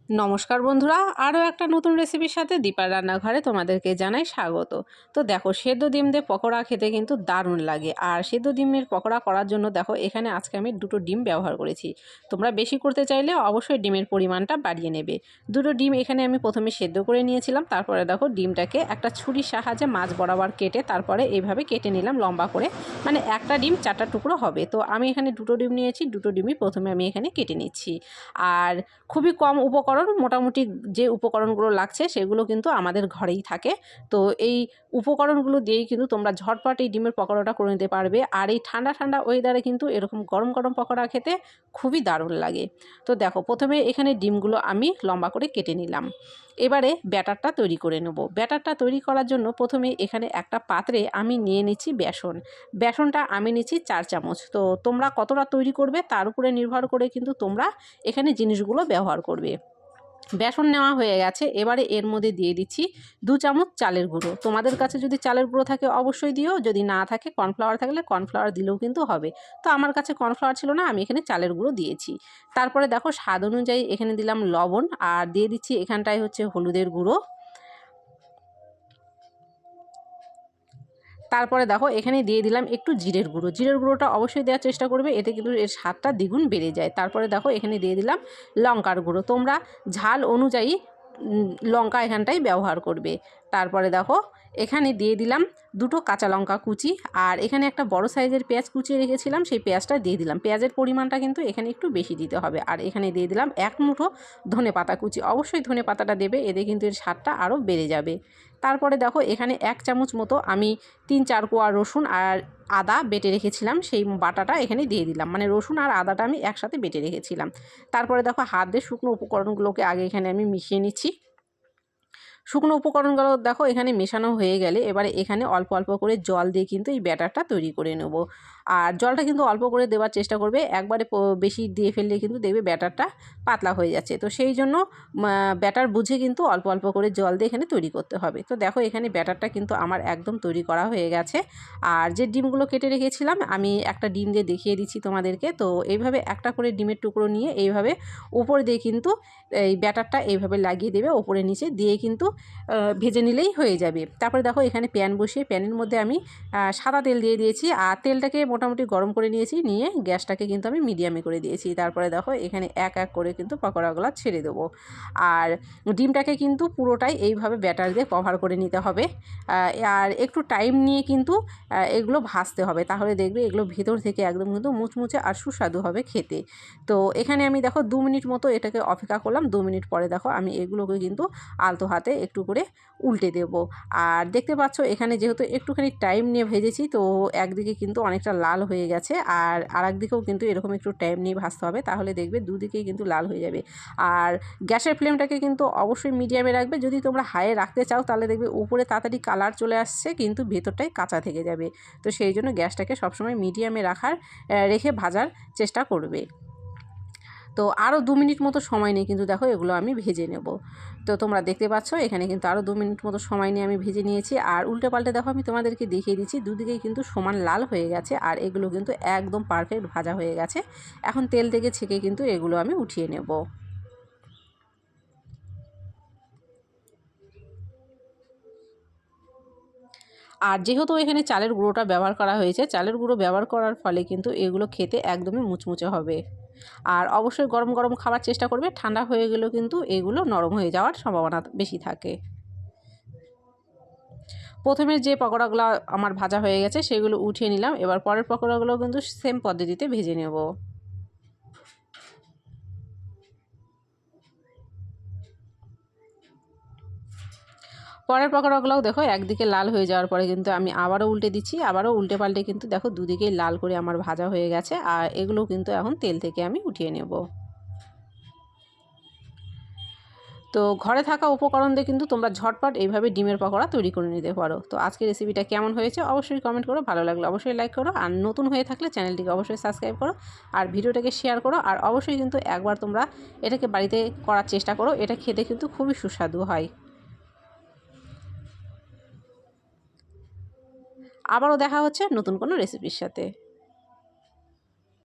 নমস্কার বন্ধুরা, আরও একটা নতুন রেসিপির সাথে দীপার রান্নাঘরে তোমাদেরকে জানাই স্বাগত। তো দেখো, সেদ্ধ ডিম দিয়ে পকোড়া খেতে কিন্তু দারুণ লাগে। আর সেদ্ধ ডিমের পকোড়া করার জন্য দেখো এখানে আজকে আমি দুটো ডিম ব্যবহার করেছি। তোমরা বেশি করতে চাইলে অবশ্যই ডিমের পরিমাণটা বাড়িয়ে নেবে। দুটো ডিম এখানে আমি প্রথমে সেদ্ধ করে নিয়েছিলাম। তারপরে দেখো ডিমটাকে একটা ছুরির সাহায্যে মাঝ বরাবর কেটে তারপরে এইভাবে কেটে নিলাম লম্বা করে, মানে একটা ডিম 4টা টুকরো হবে। তো আমি এখানে দুটো ডিম নিয়েছি, দুটো ডিমই প্রথমে আমি এখানে কেটে নিচ্ছি। আর খুবই কম উপকরণ, মোটামুটি যে উপকরণগুলো লাগছে সেগুলো কিন্তু আমাদের ঘরেই থাকে। তো এই উপকরণগুলো দিয়েই কিন্তু তোমরা ঝটপট এই ডিমের পকোড়াটা করে নিতে পারবে। আর এই ঠান্ডা ঠান্ডা ওয়েদারে কিন্তু এরকম গরম গরম পকোড়া খেতে খুবই দারুণ লাগে। তো দেখো, প্রথমে এখানে ডিমগুলো আমি লম্বা করে কেটে নিলাম। এবারে ব্যাটারটা তৈরি করে নেব। ব্যাটারটা তৈরি করার জন্য প্রথমে এখানে একটা পাত্রে আমি নিয়ে নিচ্ছি বেসনটা আমি নিচ্ছি 4 চামচ। তো তোমরা কতটা তৈরি করবে তার উপরে নির্ভর করে কিন্তু তোমরা এখানে জিনিসগুলো ব্যবহার করবে। বেসন নেওয়া হয়ে গেছে, এবারে এর মধ্যে দিয়ে দিচ্ছি 2 চামচ চালের গুঁড়ো। তোমাদের কাছে যদি চালের গুঁড়ো থাকে অবশ্যই দিও, যদি না থাকে কর্নফ্লাওয়ার থাকলে কর্নফ্লাওয়ার দিলেও কিন্তু হবে। তো আমার কাছে কর্নফ্লাওয়ার ছিল না, আমি এখানে চালের গুঁড়ো দিয়েছি। তারপরে দেখো স্বাদ অনুযায়ী এখানে দিলাম লবণ, আর দিয়ে দিচ্ছি এখানটায় হচ্ছে হলুদের গুঁড়ো। তারপরে দেখো এখানে দিয়ে দিলাম একটু জিরের গুঁড়ো। জিরের গুঁড়োটা অবশ্যই দেওয়ার চেষ্টা করবে, এতে কিন্তু এর স্বাদটা দ্বিগুণ বেড়ে যায়। তারপরে দেখো এখানে দিয়ে দিলাম লঙ্কার গুঁড়ো। তোমরা ঝাল অনুযায়ী লঙ্কা এখানটায় ব্যবহার করবে। তারপরে দেখো এখানে দিয়ে দিলাম দুটো কাঁচা লঙ্কা কুচি, আর এখানে একটা বড় সাইজের পেঁয়াজ কুচিয়ে রেখেছিলাম, সেই পেঁয়াজটা দিয়ে দিলাম। পেঁয়াজের পরিমাণটা কিন্তু এখানে একটু বেশি দিতে হবে। আর এখানে দিয়ে দিলাম 1 মুঠো ধনে পাতা কুচি। অবশ্যই ধনে পাতাটা দেবে, এতে কিন্তু এর স্বাদটা আরও বেড়ে যাবে। তারপরে দেখো এখানে 1 চামচ মতো আমি 3-4 কোয়া রসুন আর আদা বেটে রেখেছিলাম, সেই বাটাটা এখানে দিয়ে দিলাম। মানে রসুন আর আদাটা আমি একসাথে বেটে রেখেছিলাম। তারপরে দেখো হাত দিয়ে শুকনো উপকরণগুলোকে আগে এখানে আমি মিশিয়ে নিচ্ছি। শুকনো উপকরণগুলো দেখো এখানে মেশানো হয়ে গেলে এবারে এখানে অল্প অল্প করে জল দিয়ে কিন্তু এই ব্যাটারটা তৈরি করে নেব। আর জলটা কিন্তু অল্প করে দেওয়ার চেষ্টা করবে, একবারে বেশি দিয়ে ফেললে কিন্তু দেখবে ব্যাটারটা পাতলা হয়ে যাচ্ছে। তো সেই জন্য ব্যাটার বুঝে কিন্তু অল্প অল্প করে জল দিয়ে এখানে তৈরি করতে হবে। তো দেখো এখানে ব্যাটারটা কিন্তু আমার একদম তৈরি করা হয়ে গেছে। আর যে ডিমগুলো কেটে রেখেছিলাম আমি একটা ডিম দিয়ে দেখিয়ে দিচ্ছি তোমাদেরকে। তো এইভাবে একটা করে ডিমের টুকরো নিয়ে এইভাবে উপর দিয়ে কিন্তু এই ব্যাটারটা এইভাবে লাগিয়ে দেবে, ওপরে নিচে দিয়ে কিন্তু ভেজে নিলেই হয়ে যাবে। তারপরে দেখো এখানে প্যান বসিয়ে প্যানের মধ্যে আমি সাদা তেল দিয়ে দিয়েছি, আর তেলটাকে মোটামুটি গরম করে নিয়েছি, নিয়ে গ্যাসটাকে কিন্তু আমি মিডিয়ামে করে দিয়েছি। তারপরে দেখো এখানে এক এক করে কিন্তু পকোড়াগুলো ছেড়ে দেবো। আর ডিমটাকে কিন্তু পুরোটাই এইভাবে ব্যাটার দিয়ে কভার করে নিতে হবে। আর একটু টাইম নিয়ে কিন্তু এগুলো ভাজতে হবে, তাহলে দেখবে এগুলো ভেতর থেকে একদম কিন্তু মুচমুচে আর সুস্বাদু হবে খেতে। তো এখানে আমি দেখো 2 মিনিট মতো এটাকে অপেক্ষা করলাম। 2 মিনিট পরে দেখো আমি এগুলোকে কিন্তু আলতো হাতে একটু করে উল্টে দেব। আর দেখতে পাচ্ছ এখানে যেহেতু একটুখানি টাইম নিয়ে ভেজেছি, তো একদিকে কিন্তু অনেকটা লাল হয়ে গেছে, আর আরেকদিকেও কিন্তু এরকম একটু টাইম নিয়ে ভাজতে হবে, তাহলে দেখবে দুদিকেই কিন্তু লাল হয়ে যাবে। আর গ্যাসের ফ্লেমটাকে কিন্তু অবশ্যই মিডিয়ামে রাখবে। যদি তোমরা হাইয়ে রাখতে চাও তাহলে দেখবে উপরে তাড়াতাড়ি কালার চলে আসছে, কিন্তু ভেতরটাই কাঁচা থেকে যাবে। তো সেই জন্য গ্যাসটাকে সবসময় মিডিয়ামে রেখে ভাজার চেষ্টা করবে। তো আরও 2 মিনিট মতো সময় নিয়ে কিন্তু দেখো এগুলো আমি ভেজে নেব। তো তোমরা দেখতে পাচ্ছ এখানে কিন্তু আরও 2 মিনিট মতো সময় নিয়ে আমি ভেজে নিয়েছি। আর উল্টে পাল্টে দেখো আমি তোমাদেরকে দেখিয়ে দিচ্ছি, দুদিকেই কিন্তু সমান লাল হয়ে গেছে, আর এগুলো কিন্তু একদম পারফেক্ট ভাজা হয়ে গেছে। এখন তেল থেকে ছেঁকে কিন্তু এগুলো আমি উঠিয়ে নেব। আর যেহেতু এখানে চালের গুঁড়োটা ব্যবহার করা হয়েছে, চালের গুঁড়ো ব্যবহার করার ফলে কিন্তু এগুলো খেতে একদমই মুচমুচে হবে। আর অবশ্যই গরম গরম খাবার চেষ্টা করবে, ঠান্ডা হয়ে গেলেও কিন্তু এগুলো নরম হয়ে যাওয়ার সম্ভাবনা বেশি থাকে। প্রথমে যে পকোড়াগুলো আমার ভাজা হয়ে গেছে সেগুলো উঠিয়ে নিলাম, এবার পরের পকোড়াগুলো কিন্তু সেম পদ্ধতিতে ভেজে নেব। পরের পকোড়াগুলোও দেখো একদিকে লাল হয়ে যাওয়ার পরে কিন্তু আমি আবারও উল্টে দিচ্ছি, আবারও উল্টে পাল্টে কিন্তু দেখো দুদিকেই লাল করে আমার ভাজা হয়ে গেছে। আর এগুলো কিন্তু এখন তেল থেকে আমি উঠিয়ে নেব। তো ঘরে থাকা উপকরণ দিয়ে কিন্তু তোমরা ঝটপট এইভাবে ডিমের পকোড়া তৈরি করে নিতে পারো। তো আজকের রেসিপিটা কেমন হয়েছে অবশ্যই কমেন্ট করো, ভালো লাগলে অবশ্যই লাইক করো, আর নতুন হয়ে থাকলে চ্যানেলটিকে অবশ্যই সাবস্ক্রাইব করো, আর ভিডিওটাকে শেয়ার করো। আর অবশ্যই কিন্তু একবার তোমরা এটাকে বাড়িতে করার চেষ্টা করো, এটা খেতে কিন্তু খুবই সুস্বাদু হয়। আবারও দেখা হচ্ছে নতুন কোনো রেসিপির সাথে।